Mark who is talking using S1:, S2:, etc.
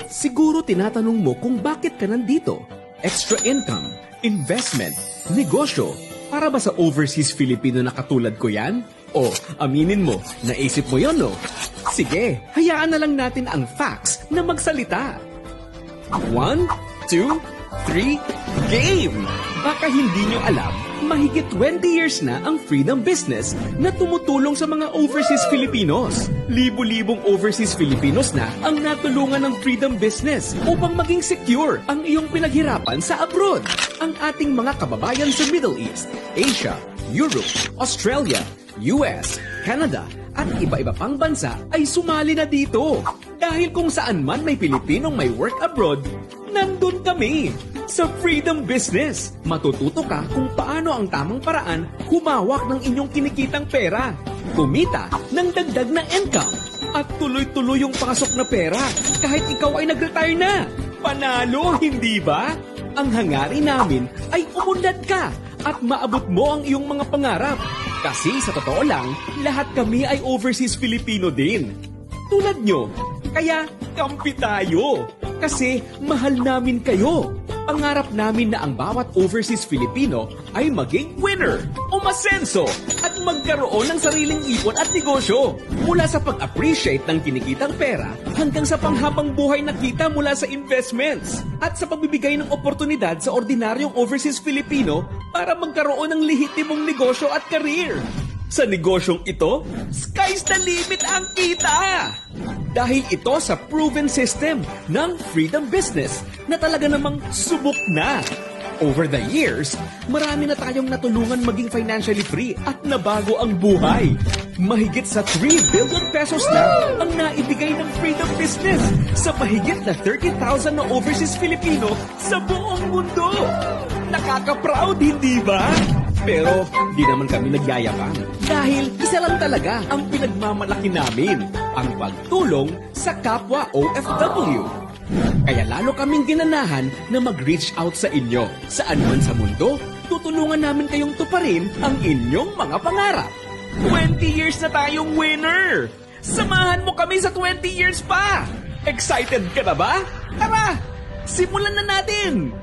S1: Siguro tinatanong mo kung bakit ka nandito. Extra income, investment, negosyo. Para ba sa overseas Filipino na katulad ko yan? O, aminin mo, naisip mo yon, no? Sige, hayaan na lang natin ang facts na magsalita. 1, 2, 3, game! Baka hindi nyo alam, mahigit 20 years na ang Freedom Business na tumutulong sa mga overseas Filipinos. Libo-libong overseas Filipinos na ang natulungan ng Freedom Business upang maging secure ang iyong pinaghirapan sa abroad. Ang ating mga kababayan sa Middle East, Asia, Europe, Australia, US, Canada, at iba-iba pang bansa ay sumali na dito. Dahil kung saan man may Pilipinong may work abroad, nandun kami. Sa Freedom Business, matututo ka kung paano ang tamang paraan humawak ng inyong kinikitang pera, kumita ng dagdag na income, at tuloy-tuloy yung pasok na pera kahit ikaw ay nag-retire na. Panalo, hindi ba? Ang hangarin namin ay umunlad ka at maabot mo ang iyong mga pangarap. Kasi sa totoo lang, lahat kami ay overseas Filipino din. Tulad nyo. Kaya, kampi tayo. Kasi mahal namin kayo. Pangarap namin na ang bawat overseas Filipino ay maging winner, umasenso, at magkaroon ng sariling ipon at negosyo. Mula sa pag-appreciate ng kinikitang pera hanggang sa panghabang buhay na kita mula sa investments at sa pagbibigay ng oportunidad sa ordinaryong overseas Filipino para magkaroon ng lehitimong negosyo at career. Sa negosyong ito, sky's the limit ang kita! Dahil ito sa proven system ng Freedom Business na talaga namang subok na. Over the years, marami na tayong natulungan maging financially free at nabago ang buhay. Mahigit sa 3 billion pesos na ang naibigay ng Freedom Business sa mahigit na 30,000 na overseas Filipino sa buong mundo. Nakaka-proud, hindi ba? Pero di naman kami nagyayabang dahil isa lang talaga ang pinagmamalaki namin, ang pagtulong sa kapwa OFW. Kaya lalo kaming ginanahan na mag-reach out sa inyo. Saan man sa mundo, tutulungan namin kayong tuparin ang inyong mga pangarap. 20 years na tayong winner! Samahan mo kami sa 20 years pa! Excited ka na ba? Tara, simulan na natin!